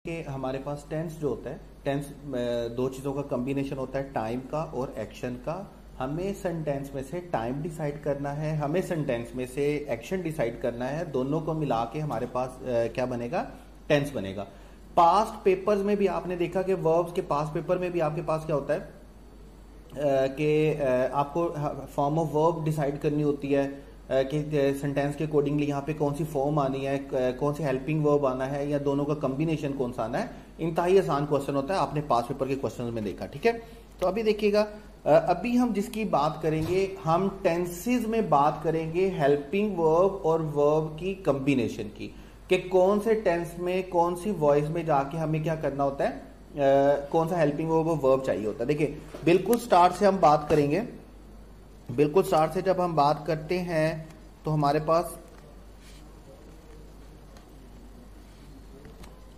कि हमारे past tense जो होता है, टेंस दो चीज़ों का कॉम्बिनेशन होता है, टाइम का और एक्शन का। हमें सेंटेंस में से टाइम डिसाइड करना है, हमें सेंटेंस में से एक्शन डिसाइड करना है। दोनों को मिला के हमारे पास क्या बनेगा, टेंस बनेगा। पास्ट पेपर्स में भी आपने देखा कि वर्ब्स के पास्ट पेपर में भी आपके पास क्या होता है कि आपको फॉर्म ऑफ वर्ब डिसाइड करनी होती है कि सेंटेंस के अकॉर्डिंगली यहाँ पे कौन सी फॉर्म आनी है, कौन सी हेल्पिंग वर्ब आना है, या दोनों का कॉम्बिनेशन कौन सा आना है। इंतहाई आसान क्वेश्चन होता है, आपने पास पेपर के क्वेश्चन में देखा। ठीक है, तो अभी देखिएगा, अभी हम जिसकी बात करेंगे, हम टेंसेज में बात करेंगे हेल्पिंग वर्ब और वर्ब की कॉम्बिनेशन की, कि कौन से टेंस में कौन सी वॉइस में जाके हमें क्या करना होता है, कौन सा हेल्पिंग वर्ब और वर्ब चाहिए होता है। देखिए, बिल्कुल स्टार्ट से हम बात करेंगे। बिल्कुल स्टार्ट से जब हम बात करते हैं तो हमारे पास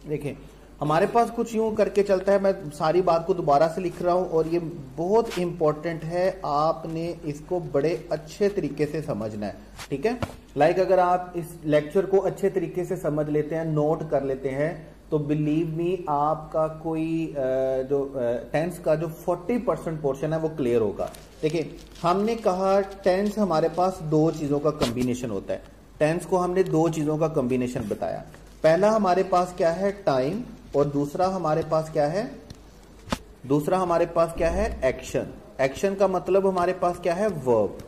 देखिए, हमारे पास कुछ यूं करके चलता है। मैं सारी बात को दोबारा से लिख रहा हूं और ये बहुत इंपॉर्टेंट है, आपने इसको बड़े अच्छे तरीके से समझना है। ठीक है, लाइक अगर आप इस लेक्चर को अच्छे तरीके से समझ लेते हैं, नोट कर लेते हैं, तो बिलीव मी आपका कोई जो टेंस का जो 40% पोर्शन है वो क्लियर होगा। देखिए, हमने कहा टेंस हमारे पास दो चीजों का कॉम्बिनेशन होता है। टेंस को हमने दो चीजों का कॉम्बिनेशन बताया। पहला हमारे पास क्या है, टाइम, और दूसरा हमारे पास क्या है, दूसरा हमारे पास क्या है, एक्शन। एक्शन का मतलब हमारे पास क्या है, वर्ब।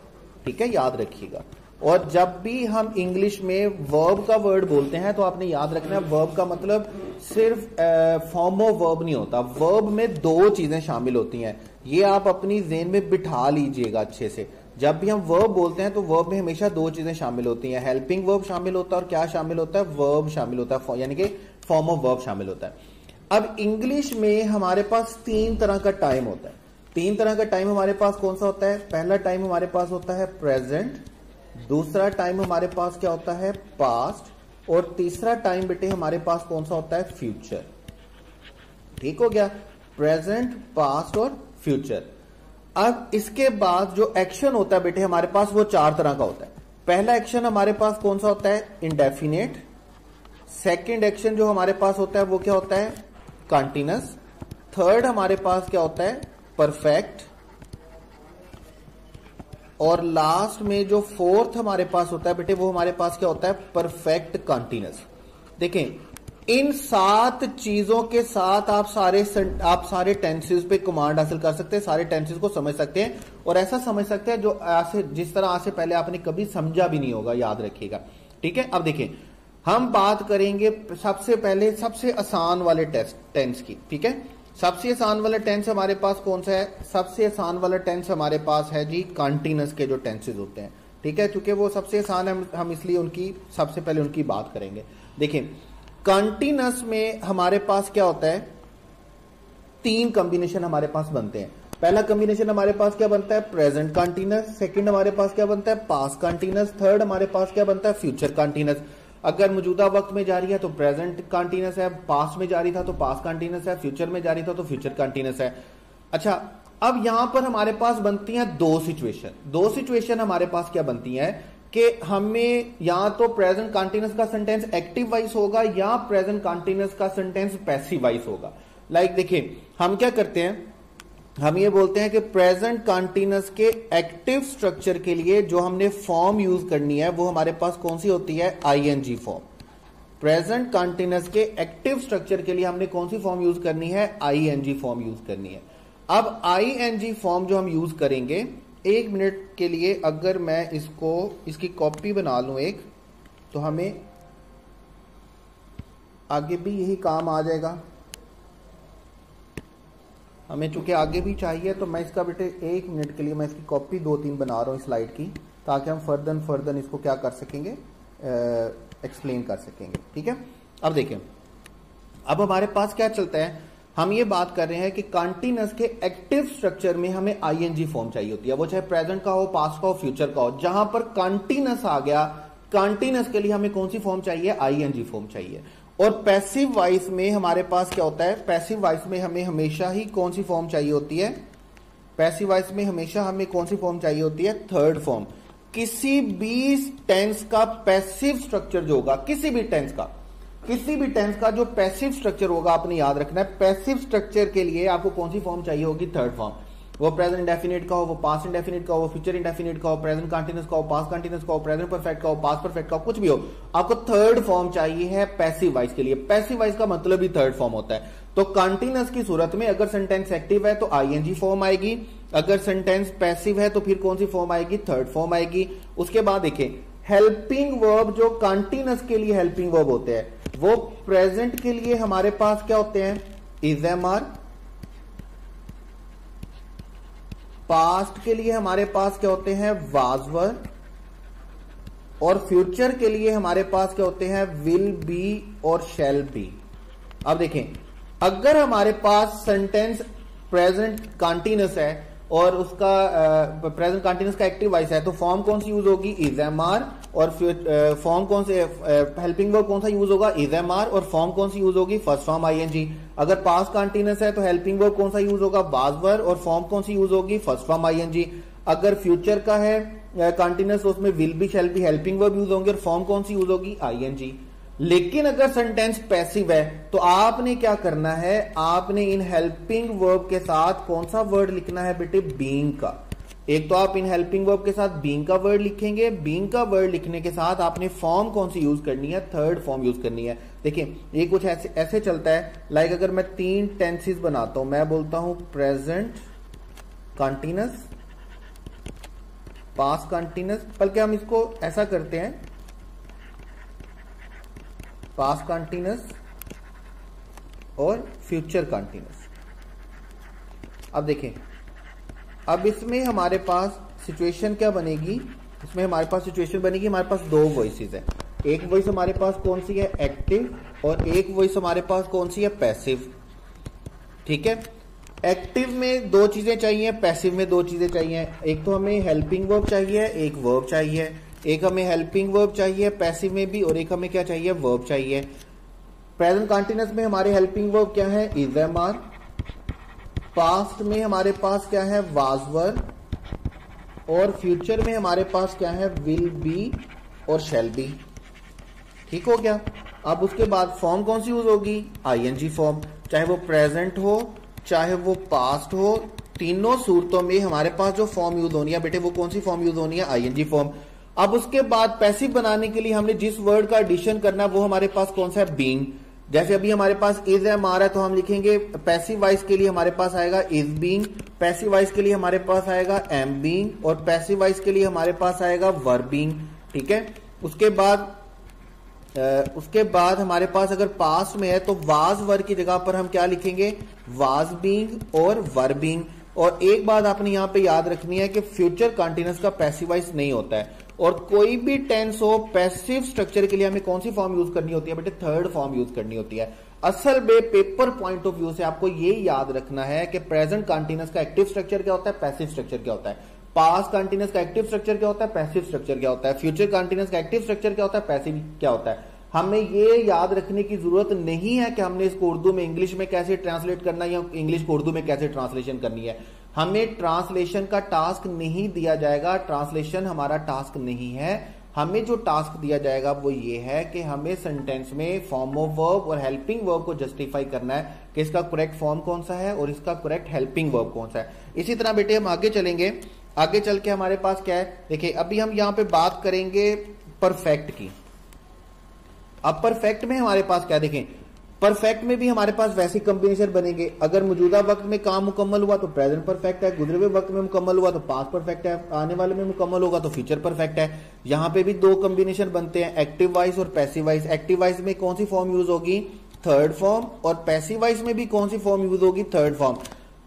ठीक है, याद रखिएगा। और जब भी हम इंग्लिश में वर्ब का वर्ड बोलते हैं तो आपने याद रखना है, वर्ब का मतलब सिर्फ फॉर्म ऑफ वर्ब नहीं होता। वर्ब में दो चीजें शामिल होती हैं, ये आप अपनी ज़हन में बिठा लीजिएगा अच्छे से। जब भी हम वर्ब बोलते हैं तो वर्ब में हमेशा दो चीजें शामिल होती हैं, हेल्पिंग वर्ब शामिल होता है और क्या शामिल होता है, वर्ब शामिल होता है, यानी कि फॉर्म ऑफ वर्ब शामिल होता है। अब इंग्लिश में हमारे पास तीन तरह का टाइम होता है। तीन तरह का टाइम हमारे पास कौन सा होता है, पहला टाइम हमारे पास होता है प्रेजेंट, दूसरा टाइम हमारे पास क्या होता है, पास्ट, और तीसरा टाइम बेटे हमारे पास कौन सा होता है, फ्यूचर। ठीक हो गया, प्रेजेंट, पास्ट और फ्यूचर। अब इसके बाद जो एक्शन होता है बेटे हमारे पास वो चार तरह का होता है। पहला एक्शन हमारे पास कौन सा होता है, इंडेफिनेट। सेकंड एक्शन जो हमारे पास होता है वो क्या होता है, कंटीन्यूअस। थर्ड हमारे पास क्या होता है, परफेक्ट। और लास्ट में जो फोर्थ हमारे पास होता है बेटे वो हमारे पास क्या होता है, परफेक्ट कंटीन्यूअस। देखें, इन सात चीजों के साथ आप सारे टेंसेस पे कमांड हासिल कर सकते हैं, सारे टेंसेस को समझ सकते हैं, और ऐसा समझ सकते हैं जो जिस तरह आज से पहले आपने कभी समझा भी नहीं होगा, याद रखिएगा। ठीक है, अब देखिए, हम बात करेंगे सबसे पहले सबसे आसान वाले टेंस की। ठीक है, सबसे आसान वाला टेंस हमारे पास कौन सा है, सबसे आसान वाला टेंस हमारे पास है जी कंटीन्यूअस के जो टेंसेस होते हैं। ठीक है, क्योंकि वो सबसे आसान है, हम इसलिए उनकी सबसे पहले उनकी बात करेंगे। देखिए, कंटीन्यूअस में हमारे पास क्या होता है, तीन कॉम्बिनेशन हमारे पास बनते हैं। पहला कॉम्बिनेशन हमारे पास क्या बनता है, प्रेजेंट कंटीन्यूअस। सेकंड हमारे पास क्या बनता है, पास्ट कंटीन्यूअस। थर्ड हमारे पास क्या बनता है, फ्यूचर कंटीन्यूअस। अगर मौजूदा वक्त में जारी है तो प्रेजेंट कंटीन्यूअस है, पास्ट में जारी था तो पास्ट कंटीन्यूअस है, फ्यूचर में जारी था तो फ्यूचर कंटीन्यूअस है। अच्छा, अब यहां पर हमारे पास बनती हैं दो सिचुएशन। दो सिचुएशन हमारे पास क्या बनती हैं कि हमें या तो प्रेजेंट कंटीन्यूअस का सेंटेंस एक्टिव वॉइस होगा या प्रेजेंट कंटीन्यूअस का सेंटेंस पैसिव वॉइस होगा। लाइक देखिए, हम क्या करते हैं, हम ये बोलते हैं कि प्रेजेंट कंटीन्यूअस के एक्टिव स्ट्रक्चर के लिए जो हमने फॉर्म यूज करनी है वो हमारे पास कौन सी होती है, आईएनजी फॉर्म। प्रेजेंट कंटीन्यूअस के एक्टिव स्ट्रक्चर के लिए हमने कौन सी फॉर्म यूज करनी है, आईएनजी फॉर्म यूज करनी है। अब आईएनजी फॉर्म जो हम यूज करेंगे, एक मिनट के लिए अगर मैं इसकी कॉपी बना लूं एक, तो हमें आगे भी यही काम आ जाएगा। हमें चूंकि आगे भी चाहिए तो मैं इसका बेटे एक मिनट के लिए मैं इसकी कॉपी दो तीन बना रहा हूं इस स्लाइड की, ताकि हम फर्दर इसको क्या कर सकेंगे, एक्सप्लेन कर सकेंगे। ठीक है, अब देखें, अब हमारे पास क्या चलता है, हम ये बात कर रहे हैं कि कंटीन्यूअस के एक्टिव स्ट्रक्चर में हमें आईएनजी फॉर्म चाहिए होती है, वो चाहे प्रेजेंट का हो, पास्ट का हो, फ्यूचर का हो। जहां पर कंटीन्यूअस आ गया, कंटीन्यूअस के लिए हमें कौन सी फॉर्म चाहिए, आईएनजी फॉर्म चाहिए। और पैसिव वॉइस में हमारे पास क्या होता है, पैसिव वॉइस में हमें हमेशा ही कौन सी फॉर्म चाहिए होती है, पैसिव वॉइस में हमेशा हमें कौन सी फॉर्म चाहिए होती है, थर्ड फॉर्म। किसी भी टेंस का पैसिव स्ट्रक्चर जो होगा, किसी भी टेंस का किसी भी टेंस का जो पैसिव स्ट्रक्चर होगा आपने याद रखना है। पैसिव स्ट्रक्चर के लिए आपको कौन सी फॉर्म चाहिए होगी? Third form. वो प्रेजेंट इंडेफिनिट का हो, वो पास्ट इंडेफिनिट का हो, वो फ्यूचर इंडेफिनिट का हो, प्रेजेंट कंटीन्यूअस का हो, पास्ट कंटीन्यूअस का हो, प्रेजेंट परफेक्ट का हो, पास्ट परफेक्ट का हो, कुछ भी हो, आपको थर्ड फॉर्म चाहिए है पैसिव वॉइस के लिए। पैसिव वॉइस का मतलब ही थर्ड फॉर्म होता है। तो कंटीन्यूअस की सूरत में अगर सेंटेंस एक्टिव है तो आईएनजी फॉर्म आएगी, अगर सेंटेंस पैसिव है तो फिर कौन सी फॉर्म आएगी? थर्ड फॉर्म आएगी। उसके बाद देखिए हेल्पिंग वर्ब, जो कंटीन्यूअस के लिए हेल्पिंग वर्ब होते हैं वो प्रेजेंट के लिए हमारे पास क्या होते हैं? Is am are. पास्ट के लिए हमारे पास क्या होते हैं? Was were. और फ्यूचर के लिए हमारे पास क्या होते हैं? विल बी और शैल बी। अब देखें, अगर हमारे पास सेंटेंस प्रेजेंट कंटीन्यूअस है और उसका प्रेजेंट कंटीन्यूअस का एक्टिव वॉइस है तो फॉर्म कौन सी यूज होगी? Is am are. और फॉर्म कौन से हेल्पिंग वर्ब कौन सा यूज होगा? Is am are. और फॉर्म कौन सी यूज होगी? First form ING. अगर पास्ट कंटीन्यूअस है तो हेल्पिंग वर्ब कौन सा यूज होगा? Was were. और फॉर्म कौन सी यूज होगी? First form ING. अगर फ्यूचर का है कंटीन्यूअस, उसमें will be shall be helping verb use होंगे और फॉर्म कौन सी यूज होगी? आईएनजी। लेकिन अगर सेंटेंस पैसिव है तो आपने क्या करना है? आपने इन हेल्पिंग वर्ब के साथ कौन सा वर्ड लिखना है बेटे? बीइंग का। एक तो आप इन हेल्पिंग वर्ब के साथ बीइंग का वर्ड लिखेंगे, बीइंग का वर्ड लिखने के साथ आपने फॉर्म कौन सी यूज करनी है? थर्ड फॉर्म यूज करनी है। देखिए ये कुछ ऐसे चलता है, लाइक अगर मैं 3 टेंसेस बनाता हूं, मैं बोलता हूं प्रेजेंट कंटीन्यूअस, पास्ट कंटीन्यूअस, बल्कि हम इसको ऐसा करते हैं पास्ट कंटीन्यूअस और फ्यूचर कंटीन्यूअस। अब देखें, अब इसमें हमारे पास सिचुएशन क्या बनेगी? इसमें हमारे पास सिचुएशन बनेगी, हमारे पास 2 वॉइसेस है। एक वॉइस हमारे पास कौन सी है? एक्टिव। और एक वॉइस हमारे पास कौन सी है? पैसिव। ठीक है, एक्टिव में 2 चीजें चाहिए, पैसिव में 2 चीजें चाहिए। एक तो हमें हेल्पिंग वर्ब चाहिए, एक वर्ब चाहिए। एक हमें हेल्पिंग वर्ब चाहिए पैसिव में भी, और एक हमें क्या चाहिए? वर्ब चाहिए। प्रेजेंट कंटीन्यूअस में हमारे हेल्पिंग वर्ब क्या है? Is am are. पास्ट में हमारे पास क्या है? Was were. और फ्यूचर में हमारे पास क्या है? विल बी और शैल बी। ठीक हो गया। अब उसके बाद फॉर्म कौन सी यूज होगी? ING form. चाहे वो प्रेजेंट हो चाहे वो पास्ट हो, तीनों सूरतों में हमारे पास जो फॉर्म यूज होनी है बेटे वो कौन सी फॉर्म यूज होनी है? ING form. अब उसके बाद पैसिव बनाने के लिए हमने जिस वर्ड का एडिशन करना है वो हमारे पास कौन सा है? बीइंग। जैसे अभी हमारे पास इज एम आ रहा है तो हम लिखेंगे पैसिव वॉइस के लिए हमारे पास आएगा इज बीइंग, पैसिव वॉइस के लिए हमारे पास आएगा एम बीइंग, और पैसिव वॉइस के लिए हमारे पास आएगा वर बीइंग। ठीक है, उसके बाद हमारे पास अगर पास्ट में है तो वाज वर की जगह पर हम क्या लिखेंगे? वाज बीइंग और वर बीइंग। और एक बात आपने यहां पे याद रखनी है कि फ्यूचर कंटीन्यूअस का पैसिव वॉइस नहीं होता है, और कोई भी टेंस हो पैसिव स्ट्रक्चर के लिए हमें कौन सी फॉर्म यूज करनी होती है बेटे? थर्ड फॉर्म यूज करनी होती है। असल में पेपर पॉइंट ऑफ व्यू से आपको ये याद रखना है कि प्रेजेंट कंटीन्यूअस का एक्टिव स्ट्रक्चर क्या होता है, पैसिव स्ट्रक्चर क्या होता है, पास्ट कंटीन्यूअस का एक्टिव स्ट्रक्चर क्या होता है, पैसिव स्ट्रक्चर क्या होता है, फ्यूचर कंटीन्यूअस का एक्टिव स्ट्रक्चर क्या होता है, पैसिव क्या होता है। हमें ये याद रखने की जरूरत नहीं है कि हमने इसको उर्दू में इंग्लिश में कैसे ट्रांसलेट करना है या इंग्लिश को उर्दू में कैसे ट्रांसलेशन करनी है। हमें ट्रांसलेशन का टास्क नहीं दिया जाएगा, ट्रांसलेशन हमारा टास्क नहीं है। हमें जो टास्क दिया जाएगा वो ये है कि हमें सेंटेंस में फॉर्म ऑफ वर्ब और हेल्पिंग वर्ब को जस्टिफाई करना है कि इसका करेक्ट फॉर्म कौन सा है और इसका करेक्ट हेल्पिंग वर्ब कौन सा है। इसी तरह बेटे हम आगे चलेंगे, आगे चल के हमारे पास क्या है, देखिए अभी हम यहां पे बात करेंगे परफेक्ट की। अब परफेक्ट में हमारे पास क्या, देखें परफेक्ट में भी हमारे पास वैसे कॉम्बिनेशन बनेंगे। अगर मौजूदा वक्त में काम मुकम्मल हुआ तो प्रेजेंट परफेक्ट है, गुजरे हुए वक्त में मुकम्मल हुआ तो पास्ट परफेक्ट है, आने वाले में मुकम्मल होगा तो फ्यूचर परफेक्ट है। यहां पे भी 2 कॉम्बिनेशन बनते हैं, एक्टिव वॉइस और पैसिव वॉइस। एक्टिव वॉइस में कौन सी फॉर्म यूज होगी, थर्ड फॉर्म, और पैसिव वॉइस में भी कौन सी फॉर्म यूज होगी, थर्ड फॉर्म।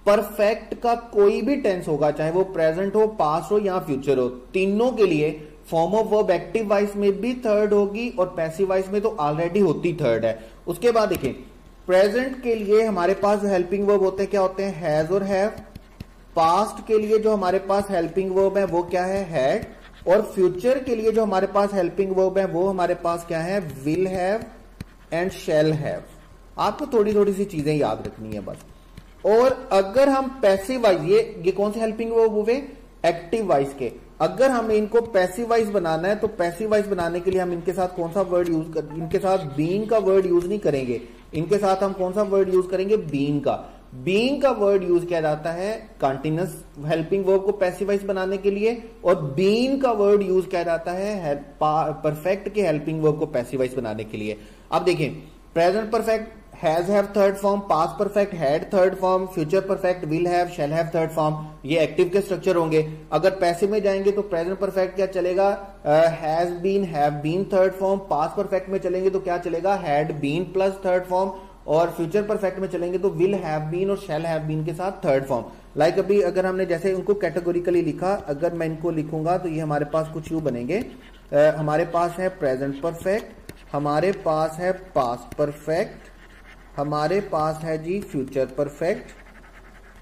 परफेक्ट का कोई भी टेंस होगा, चाहे वो प्रेजेंट हो, पास्ट हो या फ्यूचर हो, तीनों के लिए form of verb active voice में भी थर्ड होगी और पैसिव वॉइस में तो ऑलरेडी होती थर्ड है। उसके बाद देखिए प्रेजेंट के लिए हमारे पास जो हेल्पिंग वर्ब होते हैं क्या होते हैं, हैज और हैव। पास्ट के लिए जो हमारे पास हेल्पिंग वर्ब है वो क्या है, हैड। और फ्यूचर के लिए जो हमारे पास हेल्पिंग वर्ब है वो हमारे पास क्या है, will have and shall have. आपको थोड़ी थोड़ी सी चीजें याद रखनी है बस। और अगर हम पैसिव वॉइस, ये कौन से हेल्पिंग वर्ब हुए, एक्टिव वॉइस के, अगर हमें इनको पैसिव वॉइस बनाना है तो पैसिव वॉइस बनाने के लिए हम इनके साथ कौन सा वर्ड यूज कर, इनके साथ बीइंग का वर्ड यूज नहीं करेंगे, इनके साथ हम कौन सा वर्ड यूज करेंगे, बीइंग का। बीइंग का वर्ड यूज किया जाता है कंटीन्यूअस हेल्पिंग वर्ब को पैसिव वॉइस बनाने के लिए, और बीइंग का वर्ड यूज किया जाता है परफेक्ट के हेल्पिंग वर्ब को पैसिव वॉइस बनाने के लिए। अब देखें, present perfect has have third form, past perfect had third form, future perfect will have shall have third form, ये एक्टिव के स्ट्रक्चर होंगे। अगर पैसिव में जाएंगे तो प्रेजेंट परफेक्ट क्या चलेगा, has been have been third form, past perfect में चलेंगे तो क्या चलेगा, had been plus third form, और फ्यूचर परफेक्ट में चलेंगे तो विल हैव बीन और शैल हैव बीन के साथ थर्ड फॉर्म। लाइक अभी अगर हमने जैसे उनको कैटेगोरिकली लिखा, अगर मैं इनको लिखूंगा तो ये हमारे पास कुछ यूं बनेंगे। हमारे पास है प्रेजेंट परफेक्ट, हमारे पास है पास्ट परफेक्ट, हमारे पास है जी फ्यूचर परफेक्ट,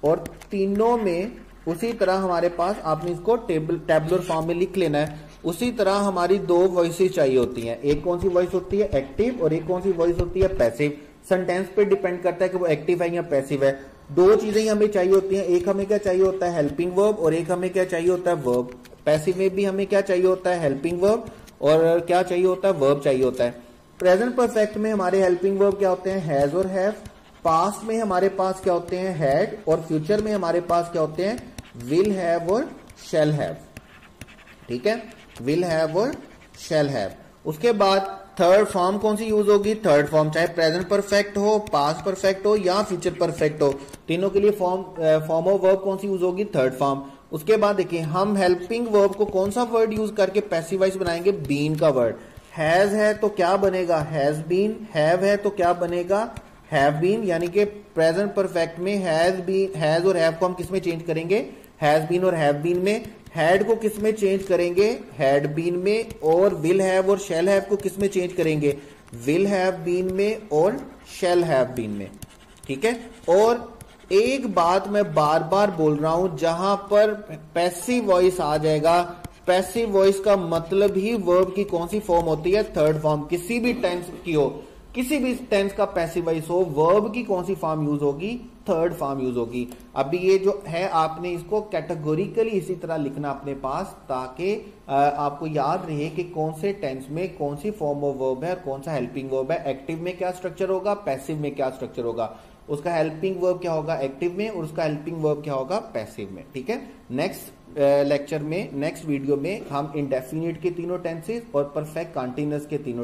और तीनों में उसी तरह हमारे पास, आपने इसको टेबुलर फॉर्म में लिख लेना है। उसी तरह हमारी दो वॉइसेस चाहिए होती हैं, एक कौन सी वॉइस होती है, एक्टिव, और एक कौन सी वॉइस होती है, पैसिव। सेंटेंस पे डिपेंड करता है कि वो एक्टिव है या पैसिव है। दो चीजें ही हमें चाहिए होती हैं, एक हमें क्या चाहिए होता है, हेल्पिंग वर्ब, और एक हमें क्या चाहिए होता है, वर्ब। पैसिव में भी हमें क्या चाहिए होता है, हेल्पिंग वर्ब, और क्या चाहिए होता है, वर्ब चाहिए होता है। प्रेजेंट परफेक्ट में हमारे हेल्पिंग वर्ब क्या होते हैं, हैज और हैव। पास्ट में हमारे पास क्या होते हैं, हैड, और फ्यूचर में हमारे पास क्या होते हैं, विल हैव और शैल हैव। ठीक है, विल हैव और शैल हैव। उसके बाद थर्ड फॉर्म कौन सी यूज होगी, थर्ड फॉर्म, चाहे प्रेजेंट परफेक्ट हो, पास्ट परफेक्ट हो या फ्यूचर परफेक्ट हो, तीनों के लिए फॉर्म ऑफ वर्ब कौन सी यूज होगी, थर्ड फॉर्म। उसके बाद देखिए, हम हेल्पिंग वर्ब को कौन सा वर्ड यूज करके पैसिव वॉइस बनाएंगे, बीन का वर्ड। हैज है तो क्या बनेगा, हैज बीन, हैव है तो क्या बनेगा, हैव बीन, यानी कि प्रेजेंट परफेक्ट में हैज और हैव को हम किस में चेंज करेंगे, हैज बीन और हैव बीन में। हैड को किस में चेंज करेंगे, हैड बीन में, और विल हैव और शैल हैव को किस में चेंज करेंगे, विल हैव बीन में और शैल हैव बीन में। ठीक है, और एक बात मैं बार बार बोल रहा हूं, जहां पर पैसिव वॉइस आ जाएगा, पैसिव वॉइस का मतलब ही वर्ब की कौन सी फॉर्म होती है, थर्ड फॉर्म। किसी भी टेंस की हो, किसी भी टेंस का पैसिव वॉइस हो, वर्ब की कौन सी फॉर्म यूज होगी, थर्ड फॉर्म यूज होगी। अभी ये जो है आपने इसको कैटेगोरिकली इसी तरह लिखना अपने पास, ताकि आपको याद रहे कि कौन से टेंस में कौन सी फॉर्म ऑफ वर्ब है, कौन सा हेल्पिंग वर्ब है, एक्टिव में क्या स्ट्रक्चर होगा, पैसिव में क्या स्ट्रक्चर होगा, उसका हेल्पिंग वर्ब क्या होगा एक्टिव में, और उसका हेल्पिंग वर्ब क्या होगा पैसिव में। ठीक है, नेक्स्ट लेक्चर में, नेक्स्ट वीडियो में हम इंडेफिनिट के तीनों टेंसेस और परफेक्ट कंटीन्यूअस के तीनों